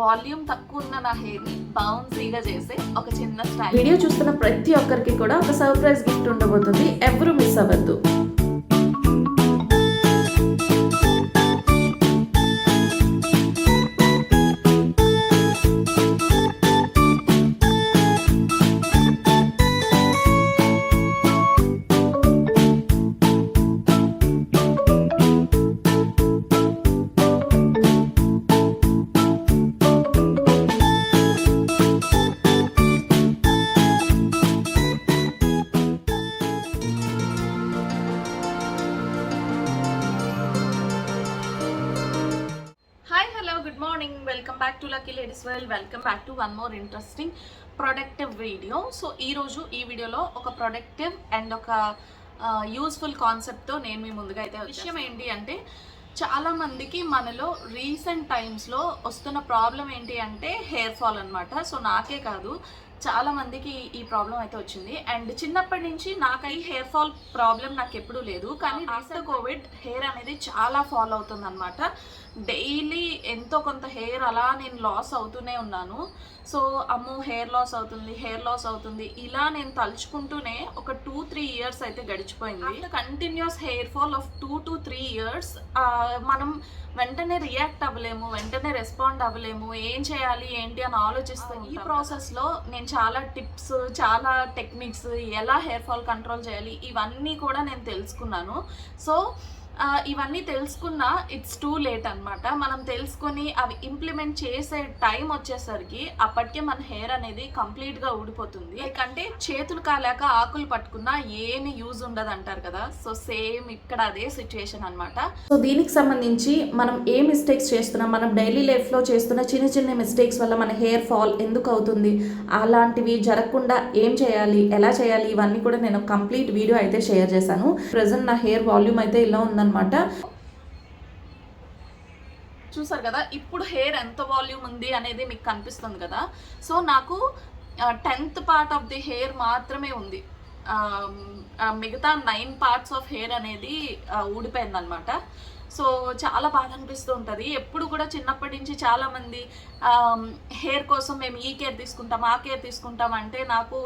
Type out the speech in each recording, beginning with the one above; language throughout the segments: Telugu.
వాల్యూమ్ తక్కువ ఉన్న నా హెయిర్ ని బౌన్సీగా చేసే ఒక చిన్న స్టైల్. వీడియో చూస్తున్న ప్రతి ఒక్కరికి కూడా ఒక సర్ప్రైజ్ గిఫ్ట్ ఉండబోతుంది, ఎవరు మిస్ అవ్వద్దు. Good morning, welcome back to lucky ladies world. Welcome back to one more interesting productive video. So ఈరోజు ఈ వీడియోలో ఒక ప్రొడక్టివ్ అండ్ ఒక యూస్ఫుల్ కాన్సెప్ట్తో నేను మీ ముందుగా అయితే విషయం ఏంటి అంటే, చాలామందికి మనలో రీసెంట్ టైమ్స్లో వస్తున్న ప్రాబ్లం ఏంటి అంటే హెయిర్ ఫాల్ అనమాట. సో నాకే కాదు, చాలా మందికి ఈ ప్రాబ్లం అయితే వచ్చింది. అండ్ చిన్నప్పటి నుంచి నాకు హెయిర్ ఫాల్ ప్రాబ్లం నాకు ఎప్పుడూ లేదు, కానీ ఆఫ్టర్ కోవిడ్ హెయిర్ అనేది చాలా ఫాల్ అవుతుంది అనమాట. డైలీ ఎంతో కొంత హెయిర్ అలా నేను లాస్ అవుతూనే ఉన్నాను. సో అమ్మో హెయిర్ లాస్ అవుతుంది ఇలా నేను తలుచుకుంటూనే ఒక 2-3 ఇయర్స్ అయితే గడిచిపోయింది. Continuous hair fall of 2 to 3 years మనం వెంటనే రియాక్ట్ అవ్వలేము, వెంటనే రెస్పాండ్ అవ్వలేము, ఏం చేయాలి ఏంటి అని ఆలోచిస్తూ ఈ ప్రాసెస్లో నేను చాలా టిప్స్, చాలా టెక్నిక్స్, ఎలా హెయిర్ ఫాల్ కంట్రోల్ చేయాలి ఇవన్నీ కూడా నేను తెలుసుకున్నాను. సో ఇవన్నీ తెలుసుకున్నా ఇట్స్ టూ లేట్ అనమాట. మనం తెలుసుకొని అవి ఇంప్లిమెంట్ చేసే టైం వచ్చేసరికి అప్పటికే మన హెయిర్ అనేది కంప్లీట్గా ఊడిపోతుంది. ఎందుకంటే చేతులు కాలేక ఆకులు పట్టుకున్నా ఏమి యూజ్ ఉండదు అంటారు కదా. సో సేమ్ ఇక్కడ అదే సిచ్యుయేషన్ అనమాట. సో దీనికి సంబంధించి మనం ఏ మిస్టేక్స్ చేస్తున్నాం, మనం డైలీ లైఫ్లో చేస్తున్న చిన్న చిన్న మిస్టేక్స్ వల్ల మన హెయిర్ ఫాల్ ఎందుకు అవుతుంది, అలాంటివి జరగకుండా ఏం చేయాలి, ఎలా చేయాలి, ఇవన్నీ కూడా నేను కంప్లీట్ వీడియో అయితే షేర్ చేశాను. ప్రజెంట్ నా హెయిర్ వాల్యూమ్ అయితే ఇలా ఉందన్నమాట. చూసారు కదా, ఇప్పుడు హెయిర్ ఎంత వాల్యూమ్ ఉంది అనేది మీకు కనిపిస్తుంది కదా. సో నాకు 10th part of the hair మాత్రమే ఉంది. మిగతా 9 parts ఆఫ్ హెయిర్ అనేది ఊడిపోయింది అనమాట. సో చాలా బాధ అనిపిస్తూ ఉంటుంది. ఎప్పుడు కూడా చిన్నప్పటి నుంచి చాలామంది హెయిర్ కోసం మేము ఈ కేర్ తీసుకుంటాం, ఆ కేర్ తీసుకుంటాం అంటే నాకు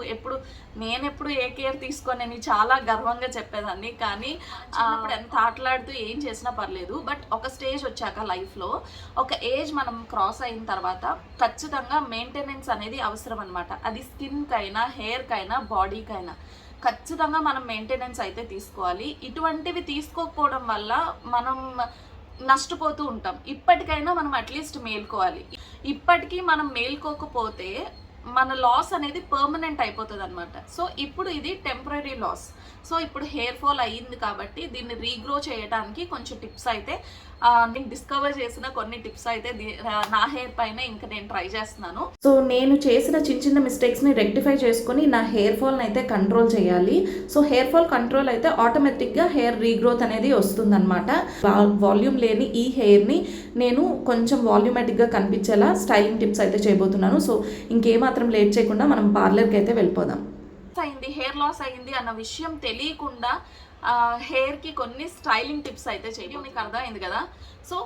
నేనెప్పుడు ఏ కేర్ తీసుకొని చాలా గర్వంగా చెప్పేదాన్ని. కానీ అప్పుడు ఎంత ఆటలాడుతూ ఏం చేసినా పర్లేదు. బట్ ఒక స్టేజ్ వచ్చాక లైఫ్లో ఒక ఏజ్ మనం క్రాస్ అయిన తర్వాత ఖచ్చితంగా మెయింటెనెన్స్ అనేది అవసరం అనమాట. అది స్కిన్కైనా, హెయిర్కైనా, బాడీకైనా ఖచ్చితంగా మనం మెయింటెనెన్స్ అయితే తీసుకోవాలి. ఇటువంటివి తీసుకోకపోవడం వల్ల మనం నష్టపోతూ ఉంటాం. ఇప్పటికైనా మనం అట్లీస్ట్ మేల్కోవాలి. ఇప్పటికీ మనం మేల్కోకపోతే మన లాస్ అనేది పర్మనెంట్ అయిపోతుంది అనమాట. సో ఇప్పుడు ఇది టెంపరీ లాస్. సో ఇప్పుడు హెయిర్ ఫాల్ అయ్యింది కాబట్టి దీన్ని రీగ్రో చేయడానికి కొంచెం టిప్స్ అయితే నేను డిస్కవర్ చేసిన కొన్ని టిప్స్ అయితే నా హెయిర్ పైన ఇంకా నేను ట్రై చేస్తున్నాను. సో నేను చేసిన చిన్న చిన్న మిస్టేక్స్ని రెక్టిఫై చేసుకొని నా హెయిర్ ఫాల్ని అయితే కంట్రోల్ చేయాలి. సో హెయిర్ ఫాల్ కంట్రోల్ అయితే ఆటోమేటిక్గా హెయిర్ రీగ్రోత్ అనేది వస్తుందన్నమాట. వాల్యూమ్ లేని ఈ హెయిర్ని నేను కొంచెం వాల్యూమేటిక్గా కనిపించేలా స్టైలింగ్ టిప్స్ అయితే చేయబోతున్నాను. సో ఇంకేమాత్రం లేట్ చేయకుండా మనం పార్లర్కి అయితే వెళ్ళిపోదాం. హెయిర్ లాస్ అయింది అన్న విషయం తెలియకుండా హెయిర్కి కొన్ని స్టైలింగ్ టిప్స్ అయితే చేయడం మీకు అర్థమైంది కదా. సో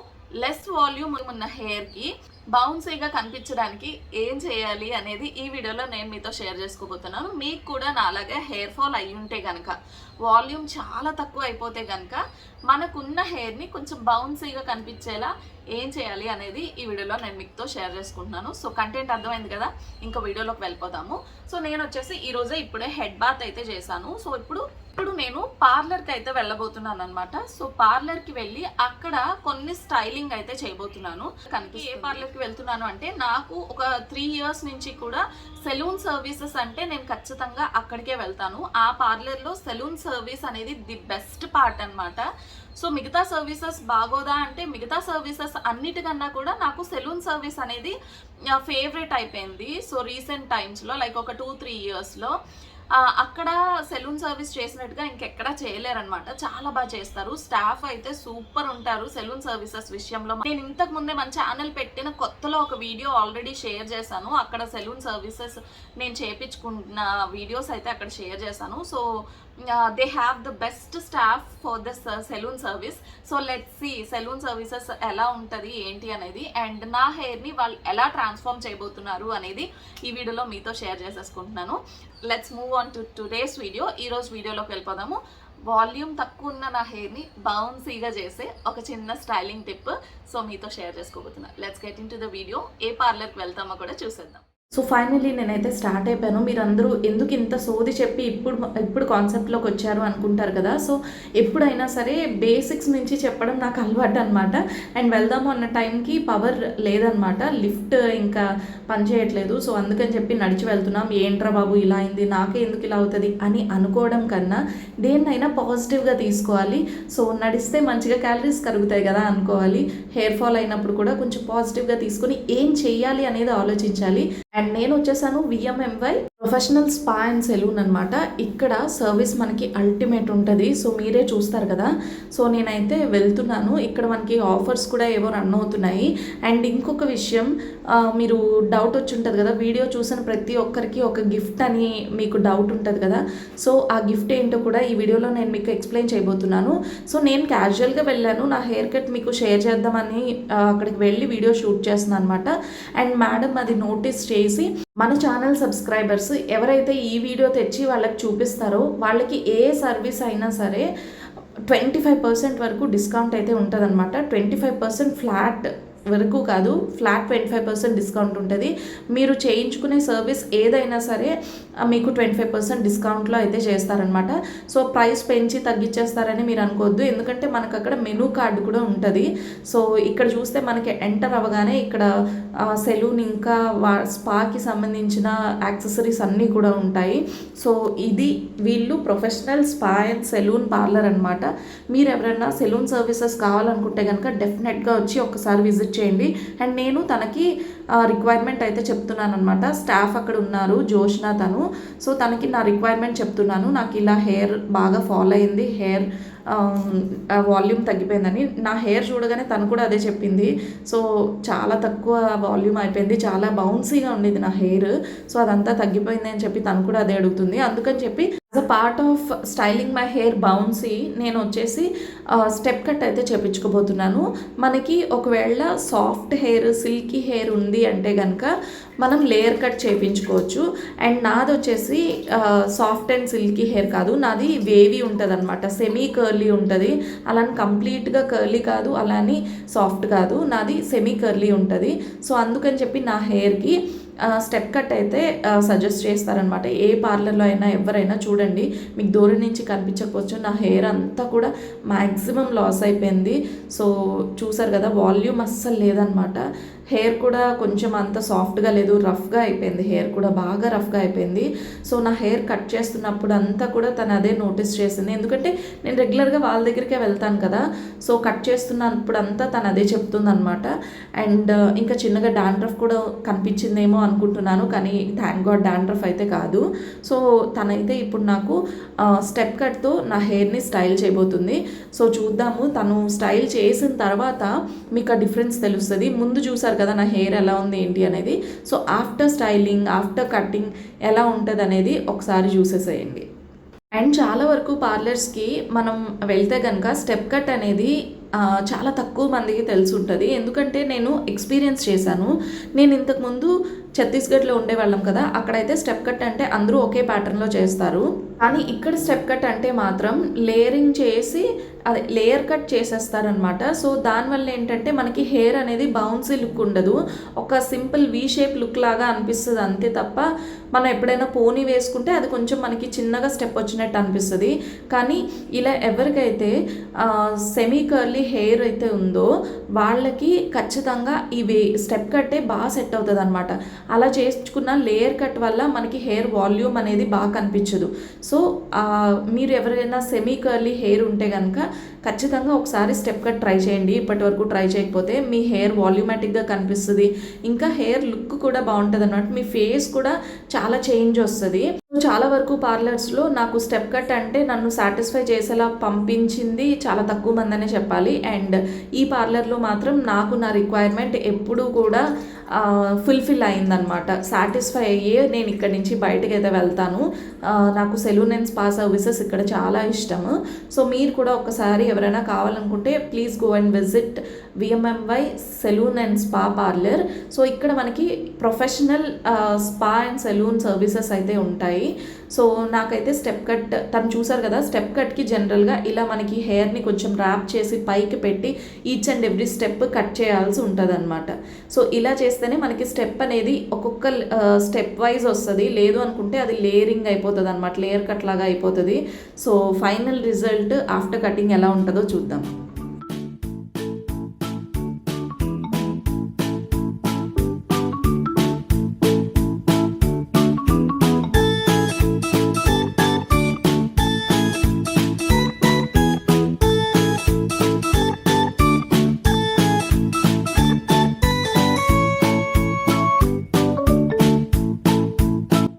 లెస్ వాల్యూమ్ ఉన్న హెయిర్కి బౌన్సీగా కనిపించడానికి ఏం చేయాలి అనేది ఈ వీడియోలో నేను మీతో షేర్ చేసుకోబోతున్నాను. మీకు కూడా నాలాగే హెయిర్ ఫాల్ అయి ఉంటే కనుక, వాల్యూమ్ చాలా తక్కువ అయిపోతే కనుక మనకున్న హెయిర్ని కొంచెం బౌన్సీగా కనిపించేలా ఏం చేయాలి అనేది ఈ వీడియోలో నేను మీతో షేర్ చేసుకుంటున్నాను. సో కంటెంట్ అర్థమైంది కదా, ఇంకా వీడియోలోకి వెళ్ళిపోదాము. సో నేను వచ్చేసి ఈరోజే ఇప్పుడే హెడ్ బాత్ అయితే చేశాను. సో ఇప్పుడు నేను పార్లర్కి అయితే వెళ్ళబోతున్నాను అనమాట. సో పార్లర్కి వెళ్ళి అక్కడ కొన్ని స్టైలింగ్ అయితే చేయబోతున్నాను. కనుక ఏ పార్లర్కి వెళ్తున్నాను అంటే, నాకు ఒక 3 years నుంచి కూడా సెలూన్ సర్వీసెస్ అంటే నేను ఖచ్చితంగా అక్కడికే వెళ్తాను. ఆ పార్లర్లో సెలూన్ సర్వీస్ అనేది ది బెస్ట్ పార్ట్ అనమాట. సో మిగతా సర్వీసెస్ బాగోదా అంటే, మిగతా సర్వీసెస్ అన్నిటికన్నా కూడా నాకు సెలూన్ సర్వీస్ అనేది ఫేవరెట్ అయిపోయింది. సో రీసెంట్ టైమ్స్లో లైక్ ఒక 2-3 yearsలో అక్కడ సెలూన్ సర్వీస్ చేసినట్టుగా ఇంకెక్కడా చేయలేరనమాట. చాలా బాగా చేస్తారు. స్టాఫ్ అయితే సూపర్ ఉంటారు సెలూన్ సర్వీసెస్ విషయంలో. నేను ఇంతకు ముందే మన ఛానల్ పెట్టిన కొత్తలో ఒక వీడియో ఆల్రెడీ షేర్ చేశాను. అక్కడ సెలూన్ సర్వీసెస్ నేను చేయించుకున్న వీడియోస్ అయితే అక్కడ షేర్ చేశాను. So they have the best staff for the salon service. So let's see salon services ఎలా ఉంటుంది ఏంటి అనేది, అండ్ నా హెయిర్ని వాళ్ళు ఎలా ట్రాన్స్ఫార్మ్ చేయబోతున్నారు అనేది ఈ వీడియోలో మీతో షేర్ చేసేసుకుంటున్నాను. Let's move on to today's video. ఈరోజు వీడియోలోకి వెళ్ళిపోదాము. వాల్యూమ్ తక్కువ ఉన్న నా హెయిర్ని బౌన్సీగా చేసే ఒక చిన్న స్టైలింగ్ టిప్ సో మీతో షేర్ చేసుకోబోతున్నా. Let's get into the video. ఏ పార్లర్కి వెళ్తామో కూడా చూసేద్దాం. సో ఫైనలీ నేనైతే స్టార్ట్ అయిపోయాను. మీరు అందరూ ఎందుకు ఇంత సోది చెప్పి ఇప్పుడు కాన్సెప్ట్లోకి వచ్చారు అనుకుంటారు కదా. సో ఎప్పుడైనా సరే బేసిక్స్ నుంచి చెప్పడం నాకు అలవాటు అనమాట. అండ్ వెళ్దాము అన్న టైంకి పవర్ లేదనమాట, లిఫ్ట్ ఇంకా పనిచేయట్లేదు. సో అందుకని చెప్పి నడిచి వెళ్తున్నాం. ఏంట్రా బాబు ఇలా అయింది, నాకే ఎందుకు ఇలా అవుతుంది అని అనుకోవడం కన్నా దేన్నైనా పాజిటివ్గా తీసుకోవాలి. సో నడిస్తే మంచిగా క్యాలరీస్ కరుగుతాయి కదా అనుకోవాలి. హెయిర్ ఫాల్ అయినప్పుడు కూడా కొంచెం పాజిటివ్గా తీసుకొని ఏం చెయ్యాలి అనేది ఆలోచించాలి. అండ్ నేను వచ్చేసాను VMMY professional spa and salon అనమాట. ఇక్కడ సర్వీస్ మనకి అల్టిమేట్ ఉంటుంది. సో మీరే చూస్తారు కదా. సో నేనైతే వెళ్తున్నాను. ఇక్కడ మనకి ఆఫర్స్ కూడా ఏవో రన్ అవుతున్నాయి. అండ్ ఇంకొక విషయం, మీరు డౌట్ వచ్చి ఉంటుంది కదా, వీడియో చూసిన ప్రతి ఒక్కరికి ఒక గిఫ్ట్ అని మీకు డౌట్ ఉంటుంది కదా. సో ఆ గిఫ్ట్ ఏంటో కూడా ఈ వీడియోలో నేను మీకు ఎక్స్ప్లెయిన్ చేయబోతున్నాను. సో నేను క్యాజువల్గా వెళ్ళాను, నా హెయిర్ కట్ మీకు షేర్ చేద్దామని అక్కడికి వెళ్ళి వీడియో షూట్ చేస్తున్నాను అనమాట. అండ్ మేడం అది నోటీస్ చేసి మన ఛానల్ సబ్స్క్రైబర్స్ ఎవరైతే ఈ వీడియో తెచ్చి వాళ్ళకి చూపిస్తారో వాళ్ళకి ఏ సర్వీస్ అయినా సరే 25% వరకు డిస్కౌంట్ అయితే ఉంటుంది అనమాట. 25% ఫ్లాట్ వరకు కాదు, ఫ్లాట్ 25% డిస్కౌంట్ ఉంటుంది. మీరు చేయించుకునే సర్వీస్ ఏదైనా సరే మీకు 25% డిస్కౌంట్లో అయితే చేస్తారనమాట. సో ప్రైస్ పెంచి తగ్గించేస్తారని మీరు అనుకోవద్దు, ఎందుకంటే మనకు అక్కడ మెనూ కార్డు కూడా ఉంటుంది. సో ఇక్కడ చూస్తే మనకి ఎంటర్ అవ్వగానే ఇక్కడ సెలూన్ ఇంకా స్పాకి సంబంధించిన యాక్సెసరీస్ అన్నీ కూడా ఉంటాయి. సో ఇది వీళ్ళు professional spa and salon parlour అనమాట. మీరు ఎవరైనా సెలూన్ సర్వీసెస్ కావాలనుకుంటే కనుక డెఫినెట్గా వచ్చి ఒకసారి విజిట్ చేయండి. అండ్ నేను తనకి రిక్వైర్మెంట్ అయితే చెప్తున్నాను అనమాట. స్టాఫ్ అక్కడ ఉన్నారు, జోష్నా తను. సో తనకి నా రిక్వైర్మెంట్ చెప్తున్నాను, నాకు ఇలా హెయిర్ బాగా ఫాల్ అయింది, హెయిర్ వాల్యూమ్ తగ్గిపోయిందని. నా హెయిర్ చూడగానే తను కూడా అదే చెప్పింది. సో చాలా తక్కువ వాల్యూమ్ అయిపోయింది, చాలా బౌన్సీగా ఉండేది నా హెయిర్. సో అదంతా తగ్గిపోయింది అని చెప్పి తను కూడా అదే అడుగుతుంది. అందుకని చెప్పి as a part of styling my hair bouncy నేను వచ్చేసి స్టెప్ కట్ అయితే చేపించుకోబోతున్నాను. మనకి ఒకవేళ సాఫ్ట్ హెయిర్, సిల్కీ హెయిర్ ఉంది అంటే కనుక మనం లేయర్ కట్ చేయించుకోవచ్చు. అండ్ నాది వచ్చేసి సాఫ్ట్ అండ్ సిల్కీ హెయిర్ కాదు, నాది వేవీ ఉంటుంది అనమాట, సెమీ కర్లీ ఉంటుంది. అలాని కంప్లీట్గా కర్లీ కాదు, అలాని సాఫ్ట్ కాదు, నాది సెమీ కర్లీ ఉంటుంది. సో అందుకని చెప్పి నా హెయిర్కి స్టెప్ కట్ అయితే సజెస్ట్ చేస్తారనమాట. ఏ పార్లర్లో అయినా ఎవరైనా చూడండి, మీకు దూరం నుంచి కనిపించకపోవచ్చు, నా హెయిర్ అంతా కూడా మ్యాక్సిమం లాస్ అయిపోయింది. సో చూసారు కదా, వాల్యూమ్ అస్సలు లేదనమాట. హెయిర్ కూడా కొంచెం అంత సాఫ్ట్గా లేదు, రఫ్గా అయిపోయింది, హెయిర్ కూడా బాగా రఫ్గా అయిపోయింది. సో నా హెయిర్ కట్ చేస్తున్నప్పుడు అంతా కూడా తను అదే నోటీస్ చేసింది, ఎందుకంటే నేను రెగ్యులర్గా వాళ్ళ దగ్గరికే వెళ్తాను కదా. సో కట్ చేస్తున్నప్పుడు అంతా తను అదే చెప్తుంది అనమాట. అండ్ ఇంకా చిన్నగా డాండ్రఫ్ కూడా కనిపించిందేమో అనుకుంటున్నాను, కానీ థ్యాంక్ గాడ్ డాండ్రఫ్ అయితే కాదు. సో తనైతే ఇప్పుడు నాకు స్టెప్ కట్తో నా హెయిర్ని స్టైల్ చేయబోతుంది. సో చూద్దాము, తను స్టైల్ చేసిన తర్వాత మీకు ఆ డిఫరెన్స్ తెలుస్తుంది. ముందు చూసారు కదా నా హెయిర్ ఎలా ఉంది ఏంటి అనేది. So after styling, after cutting ఎలా ఉంటుంది అనేది ఒకసారి చూసేసేయండి. అండ్ చాలా వరకు పార్లర్స్కి మనం వెళ్తే కనుక స్టెప్ కట్ అనేది చాలా తక్కువ మందికి తెలిసి ఉంటుంది. ఎందుకంటే నేను ఎక్స్పీరియన్స్ చేశాను. నేను ఇంతకుముందు ఛత్తీస్గఢ్లో ఉండేవాళ్ళం కదా, అక్కడైతే స్టెప్ కట్ అంటే అందరూ ఒకే ప్యాటర్న్లో చేస్తారు. కానీ ఇక్కడ స్టెప్ కట్ అంటే మాత్రం లేయరింగ్ చేసి అదే లేయర్ కట్ చేసేస్తారనమాట. సో దానివల్ల ఏంటంటే మనకి హెయిర్ అనేది బౌన్సీ లుక్ ఉండదు, ఒక సింపుల్ వీ షేప్ లుక్ లాగా అనిపిస్తుంది అంతే తప్ప మనం ఎప్పుడైనా పోనీ వేసుకుంటే అది కొంచెం మనకి చిన్నగా స్టెప్ వచ్చినట్టు అనిపిస్తుంది. కానీ ఇలా ఎవరికైతే సెమీ కర్లీ హెయిర్ అయితే ఉందో వాళ్ళకి ఖచ్చితంగా ఈ స్టెప్ కట్టే బాగా సెట్ అవుతుంది అనమాట. అలా చేసుకున్న లేయర్ కట్ వల్ల మనకి హెయిర్ వాల్యూమ్ అనేది బాగా కనిపించదు. సో మీరు ఎవరైనా సెమీ కర్లీ హెయిర్ ఉంటే కనుక ఖచ్చితంగా ఒకసారి స్టెప్ కట్ ట్రై చేయండి. ఇప్పటి వరకు ట్రై చేయకపోతే మీ హెయిర్ వాల్యూమాటిక్గా కనిపిస్తుంది, ఇంకా హెయిర్ లుక్ కూడా బాగుంటుంది అన్నమాట. మీ ఫేస్ కూడా చాలా చేంజ్ వస్తుంది. చాలా వరకు పార్లర్స్లో నాకు స్టెప్ కట్ అంటే నన్ను సాటిస్ఫై చేసేలా పంపించింది చాలా తక్కువ మంది అనే చెప్పాలి. అండ్ ఈ పార్లర్లో మాత్రం నాకు నా రిక్వైర్మెంట్ ఎప్పుడూ కూడా ఫుల్ఫిల్ అయిందనమాట. సాటిస్ఫై అయ్యే నేను ఇక్కడి నుంచి బయటకు అయితే వెళ్తాను. నాకు సెలూన్ అండ్ స్పా సర్వీసెస్ ఇక్కడ చాలా ఇష్టము. సో మీరు కూడా ఒకసారి ఎవరైనా కావాలనుకుంటే please go and visit VMMY salon and spa parlour. So ఇక్కడ మనకి professional spa and salon services అయితే ఉంటాయి. సో నాకైతే స్టెప్ కట్ తను చూసారు కదా, స్టెప్ కట్కి జనరల్గా ఇలా మనకి హెయిర్ని కొంచెం ర్యాప్ చేసి పైకి పెట్టి each and every step cut చేయాల్సి ఉంటుంది అనమాట. సో ఇలా చేస్తేనే మనకి స్టెప్ అనేది ఒక్కొక్క స్టెప్ వైజ్ వస్తుంది. లేదు అనుకుంటే అది లేయరింగ్ అయిపోతుంది అనమాట, లేయర్ కట్ లాగా అయిపోతుంది. So final result after cutting ఎలా ఉంటుందో చూద్దాం.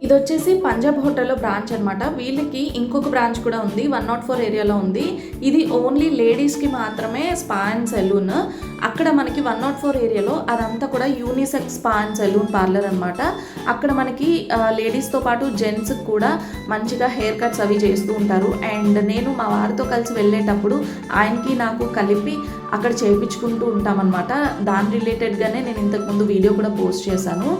ఇది వచ్చేసి పంజాబ్ హోటల్లో బ్రాంచ్ అనమాట. వీళ్ళకి ఇంకొక బ్రాంచ్ కూడా ఉంది, 104 ఏరియాలో ఉంది. ఇది ఓన్లీ లేడీస్కి మాత్రమే స్పా అండ్ సెలూన్. అక్కడ మనకి 104 ఏరియాలో అదంతా కూడా unisex spa and salon parlour అనమాట. అక్కడ మనకి లేడీస్తో పాటు జెంట్స్కి కూడా మంచిగా హెయిర్ కట్స్ అవి చేస్తూ ఉంటారు. అండ్ నేను మా వారితో కలిసి వెళ్ళేటప్పుడు ఆయనకి నాకు కలిపి అక్కడ చేయించుకుంటూ ఉంటామన్నమాట. దాని రిలేటెడ్గానే నేను ఇంతకుముందు వీడియో కూడా పోస్ట్ చేశాను.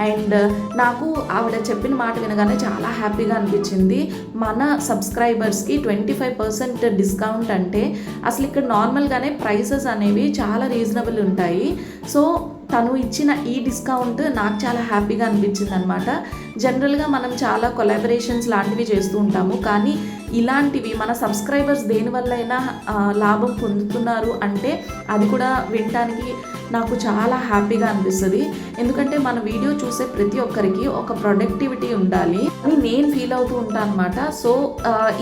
అండ్ నాకు ఆవిడ చెప్పిన మాట వినగానే చాలా హ్యాపీగా అనిపించింది. మన సబ్స్క్రైబర్స్కి 25% డిస్కౌంట్ అంటే అసలు ఇక్కడ నార్మల్గానే ప్రైసెస్ అనేవి చాలా రీజనబుల్ ఉంటాయి. సో తను ఇచ్చిన ఈ డిస్కౌంట్ నాకు చాలా హ్యాపీగా అనిపించింది అనమాట. జనరల్గా మనం చాలా కొలాబరేషన్స్ లాంటివి చేస్తూ ఉంటాము, కానీ ఇలాంటివి మన సబ్స్క్రైబర్స్ దేనివల్లైనా లాభం పొందుతున్నారు అంటే అది కూడా వినటానికి నాకు చాలా హ్యాపీగా అనిపిస్తుంది. ఎందుకంటే మన వీడియో చూసే ప్రతి ఒక్కరికి ఒక ప్రొడక్టివిటీ ఉండాలి అని నేను ఫీల్ అవుతూ ఉంటాను అనమాట. సో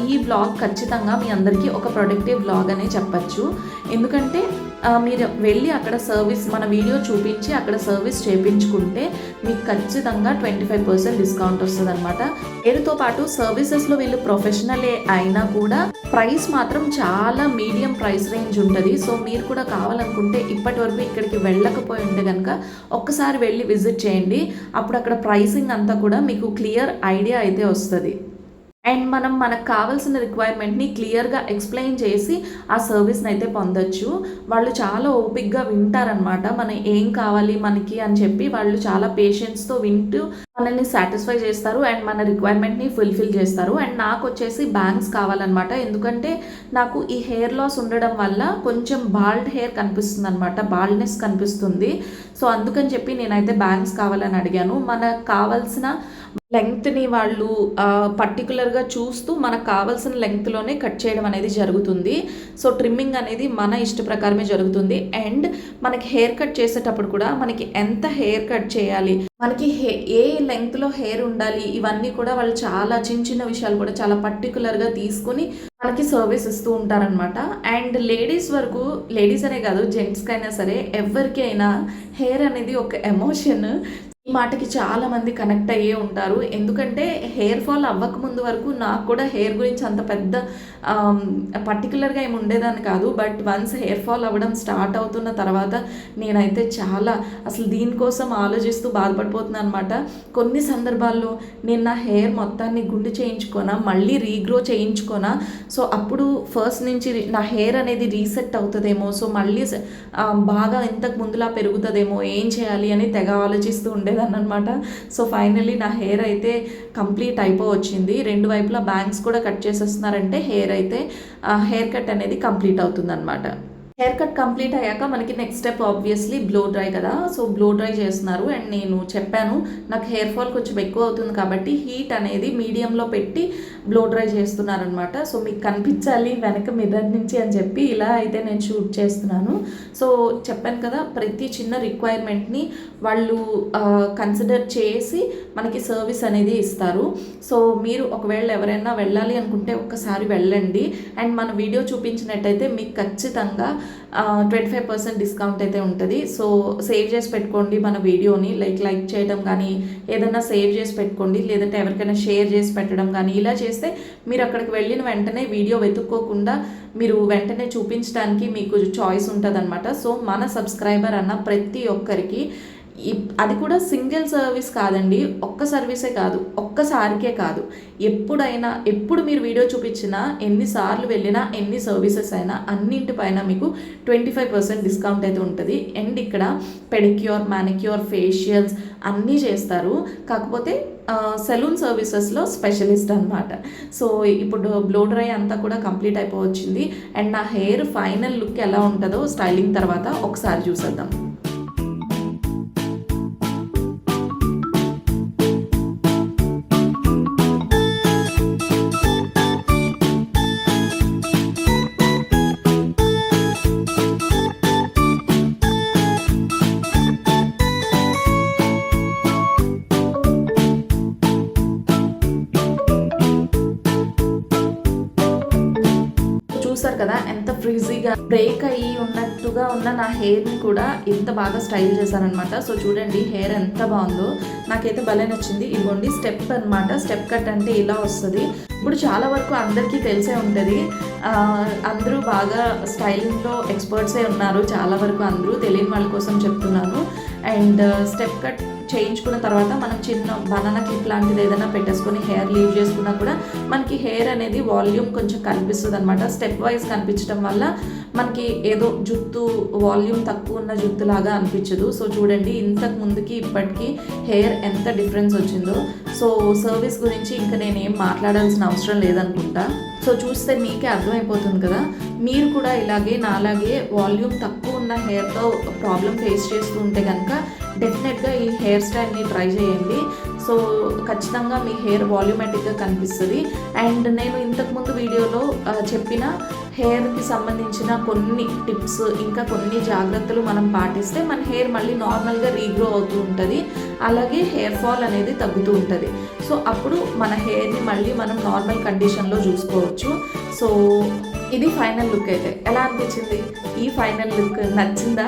ఈ వ్లాగ్ ఖచ్చితంగా మీ అందరికీ ఒక ప్రొడక్టివ్ వ్లాగ్ అనే చెప్పచ్చు. ఎందుకంటే మీరు వెళ్ళి అక్కడ సర్వీస్ మన వీడియో చూపించి అక్కడ సర్వీస్ చేయించుకుంటే మీకు ఖచ్చితంగా 25% డిస్కౌంట్ వస్తుంది అనమాట. పేరుతో పాటు సర్వీసెస్లో వీళ్ళు ప్రొఫెషనలే అయినా కూడా ప్రైస్ మాత్రం చాలా మీడియం ప్రైస్ రేంజ్ ఉంటుంది. సో మీరు కూడా కావాలనుకుంటే ఇప్పటి వరకు ఇక్కడికి వెళ్ళకపోయి ఉంటే కనుక ఒక్కసారి వెళ్ళి విజిట్ చేయండి. అప్పుడు అక్కడ ప్రైసింగ్ అంతా కూడా మీకు క్లియర్ ఐడియా అయితే వస్తుంది. అండ్ మనం మనకు కావాల్సిన రిక్వైర్మెంట్ని క్లియర్గా ఎక్స్ప్లెయిన్ చేసి ఆ సర్వీస్ని అయితే పొందొచ్చు. వాళ్ళు చాలా ఓపిక్గా వింటారనమాట, మనం ఏం కావాలి మనకి అని చెప్పి వాళ్ళు చాలా పేషెన్స్తో వింటూ మనల్ని సాటిస్ఫై చేస్తారు అండ్ మన రిక్వైర్మెంట్ని ఫుల్ఫిల్ చేస్తారు. అండ్ నాకు వచ్చేసి బ్యాంగ్స్ కావాలన్నమాట. ఎందుకంటే నాకు ఈ హెయిర్ లాస్ ఉండడం వల్ల కొంచెం బాల్డ్ హెయిర్ కనిపిస్తుంది అనమాట, బాల్డ్నెస్ కనిపిస్తుంది. సో అందుకని చెప్పి నేనైతే బ్యాంగ్స్ కావాలని అడిగాను. మనకు కావాల్సిన లెంగ్త్ని వాళ్ళు పర్టికులర్గా చూస్తూ మనకు కావాల్సిన లెంగ్త్లోనే కట్ చేయడం అనేది జరుగుతుంది. సో ట్రిమ్మింగ్ అనేది మన ఇష్ట ప్రకారమే జరుగుతుంది. అండ్ మనకి హెయిర్ కట్ చేసేటప్పుడు కూడా మనకి ఎంత హెయిర్ కట్ చేయాలి, మనకి ఏ లెంగ్త్లో హెయిర్ ఉండాలి, ఇవన్నీ కూడా వాళ్ళు చాలా చిన్న చిన్న విషయాలు కూడా చాలా పర్టికులర్గా తీసుకుని మనకి సర్వీస్ ఇస్తూ ఉంటారనమాట. అండ్ లేడీస్ వరకు, లేడీస్ అనే కాదు జెంట్స్కైనా సరే ఎవరికైనా హెయిర్ అనేది ఒక ఎమోషన్. ఈ మాటకి చాలామంది కనెక్ట్ అయ్యే ఉంటారు. ఎందుకంటే హెయిర్ ఫాల్ అవ్వకముందు వరకు నాకు కూడా హెయిర్ గురించి అంత పెద్ద పర్టికులర్గా ఏమి ఉండేదాన్ని కాదు. బట్ వన్స్ హెయిర్ ఫాల్ అవ్వడం స్టార్ట్ అవుతున్న తర్వాత నేనైతే చాలా అసలు దీనికోసం ఆలోచిస్తూ బాధపడిపోతున్నాను అనమాట. కొన్ని సందర్భాల్లో నేను నా హెయిర్ మొత్తాన్ని గుండు చేయించుకోనా, మళ్ళీ రీగ్రో చేయించుకోనా, సో అప్పుడు ఫస్ట్ నుంచి నా హెయిర్ అనేది రీసెట్ అవుతుందేమో, సో మళ్ళీ బాగా ఇంతకు ముందులా పెరుగుతుందేమో, ఏం చేయాలి అని తెగ ఆలోచిస్తూ ఉండేదాన్ని అనమాట. సో ఫైనల్లీ నా హెయిర్ అయితే కంప్లీట్ అయిపోవచ్చింది. రెండు వైపులా బ్యాంగ్స్ కూడా కట్ చేసేస్తున్నారంటే హెయిర్ కట్ అనేది కంప్లీట్ అవుతుంది అనమాట. హెయిర్ కట్ కంప్లీట్ అయ్యాక మనకి next step obviously blow dry కదా. సో బ్లో డ్రై చేస్తున్నారు. అండ్ నేను చెప్పాను నాకు హెయిర్ ఫాల్ కొంచెం ఎక్కువ అవుతుంది కాబట్టి హీట్ అనేది మీడియంలో పెట్టి బ్లో డ్రై చేస్తున్నారనమాట. సో మీకు కనిపించాలి వెనక మిర్రర్ నుంచి అని చెప్పి ఇలా అయితే నేను షూట్ చేస్తున్నాను. సో చెప్పాను కదా, ప్రతి చిన్న రిక్వైర్మెంట్ని వాళ్ళు కన్సిడర్ చేసి మనకి సర్వీస్ అనేది ఇస్తారు. సో మీరు ఒకవేళ ఎవరైనా వెళ్ళాలి అనుకుంటే ఒక్కసారి వెళ్ళండి. అండ్ మన వీడియో చూపించినట్టయితే మీకు ఖచ్చితంగా 25% డిస్కౌంట్ అయితే ఉంటుంది. సో సేవ్ చేసి పెట్టుకోండి మన వీడియోని, లైక్ చేయడం కానీ ఏదైనా సేవ్ చేసి పెట్టుకోండి, లేదంటే ఎవరికైనా షేర్ చేసి పెట్టడం కానీ ఇలా చేస్తే మీరు అక్కడికి వెళ్ళిన వెంటనే వీడియో వెతుక్కోకుండా మీరు వెంటనే చూపించడానికి మీకు చాయిస్ ఉంటుంది అనమాట. సో మన సబ్స్క్రైబర్ అన్న ప్రతి ఒక్కరికి అది కూడా సింగిల్ సర్వీస్ కాదండి, ఒక్క సర్వీసే కాదు, ఒక్కసారికే కాదు, ఎప్పుడు మీరు వీడియో చూపించినా, ఎన్నిసార్లు వెళ్ళినా, ఎన్ని సర్వీసెస్ అయినా అన్నింటిపైన మీకు 25% డిస్కౌంట్ అయితే ఉంటుంది. అండ్ ఇక్కడ పెడిక్యూర్, మ్యానిక్యూర్, ఫేషియల్స్ అన్నీ చేస్తారు. కాకపోతే సెలూన్ సర్వీసెస్లో స్పెషలిస్ట్ అనమాట. సో ఇప్పుడు బ్లో డ్రై అంతా కూడా కంప్లీట్ అయిపోవచ్చింది. అండ్ నా హెయిర్ ఫైనల్ లుక్ ఎలా ఉంటుందో స్టైలింగ్ తర్వాత ఒకసారి చూసేద్దాం. చూసారు కదా ఎంత ఫ్రీజీగా బ్రేక్ అయ్యి ఉన్నట్టుగా ఉన్న నా హెయిర్ని కూడా ఎంత బాగా స్టైల్ చేశారనమాట. సో చూడండి హెయిర్ ఎంత బాగుందో, నాకైతే భలే నచ్చింది. ఇదిగోండి స్టెప్ అనమాట, స్టెప్ కట్ అంటే ఇలా వస్తుంది. ఇప్పుడు చాలా వరకు అందరికీ తెలిసే ఉంటుంది, అందరూ బాగా స్టైలింగ్లో ఎక్స్పర్ట్సే ఉన్నారు, చాలా వరకు అందరూ తెలియని వాళ్ళ కోసం చెప్తున్నాను. అండ్ స్టెప్ కట్ చేయించుకున్న తర్వాత మనం చిన్న బనానా క్లిప్ లాంటిది ఏదైనా పెట్టేసుకొని హెయిర్ లీవ్ చేసుకున్నా కూడా మనకి హెయిర్ అనేది వాల్యూమ్ కొంచెం కనిపిస్తుంది అనమాట. స్టెప్ వైజ్ కనిపించడం వల్ల మనకి ఏదో జుట్టు వాల్యూమ్ తక్కువ ఉన్న జుట్టు లాగా అనిపించదు. సో చూడండి ఇంతకు ముందుకి ఇప్పటికీ హెయిర్ ఎంత డిఫరెన్స్ వచ్చిందో. సో సర్వీస్ గురించి ఇంకా నేనేం మాట్లాడాల్సిన అవసరం లేదనుకుంటా. సో చూస్తే మీకే అర్థమైపోతుంది కదా. మీరు కూడా ఇలాగే నాలాగే వాల్యూమ్ తక్కువ ఉన్న హెయిర్తో ప్రాబ్లం ఫేస్ చేస్తూ ఉంటే కనుక డెఫినెట్గా ఈ హెయిర్ స్టైల్ని ట్రై చేయండి. సో ఖచ్చితంగా మీ హెయిర్ వాల్యూమేటిక్గా కనిపిస్తుంది. అండ్ నేను ఇంతకుముందు వీడియోలో చెప్పిన హెయిర్కి సంబంధించిన కొన్ని టిప్స్, ఇంకా కొన్ని జాగ్రత్తలు మనం పాటిస్తే మన హెయిర్ మళ్ళీ నార్మల్గా రీగ్రో అవుతూ ఉంటుంది, అలాగే హెయిర్ ఫాల్ అనేది తగ్గుతూ ఉంటుంది. సో అప్పుడు మన హెయిర్ని మళ్ళీ మనం నార్మల్ కండిషన్లో చూసుకోవచ్చు. సో ఇది ఫైనల్ లుక్. అయితే ఎలా అనిపించింది ఈ ఫైనల్ లుక్? నచ్చిందా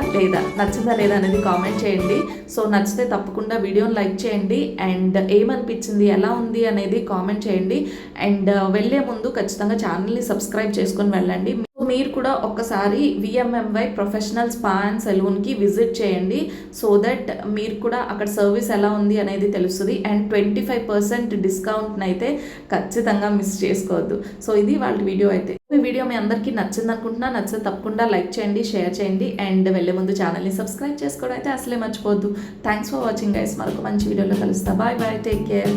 లేదా అనేది కామెంట్ చేయండి. సో నచ్చితే తప్పకుండా వీడియోని లైక్ చేయండి. అండ్ ఏమనిపించింది, ఎలా ఉంది అనేది కామెంట్ చేయండి. అండ్ వెళ్ళే ముందు ఖచ్చితంగా ఛానల్ని సబ్స్క్రైబ్ చేసుకొని వెళ్ళండి. మీరు కూడా ఒక్కసారి VMMY ప్రొఫెషనల్ స్పా అండ్ సెలూన్కి విజిట్ చేయండి. సో దట్ మీరు కూడా అక్కడ సర్వీస్ ఎలా ఉంది అనేది తెలుస్తుంది. అండ్ 25% డిస్కౌంట్ని అయితే ఖచ్చితంగా మిస్ చేసుకోవద్దు. సో ఇది వాళ్ళ వీడియో. అయితే ఈ వీడియో మీ అందరికీ నచ్చింది అనుకుంటున్నా. నచ్చితే తప్పకుండా లైక్ చేయండి, షేర్ చేయండి. అండ్ వెళ్ళే ముందు ఛానల్ని సబ్స్క్రైబ్ చేసుకోవడం అయితే అసలే మర్చిపోవద్దు. Thanks for watching guys. మరొక మంచి వీడియోలో కలుస్తా. Bye bye, take care.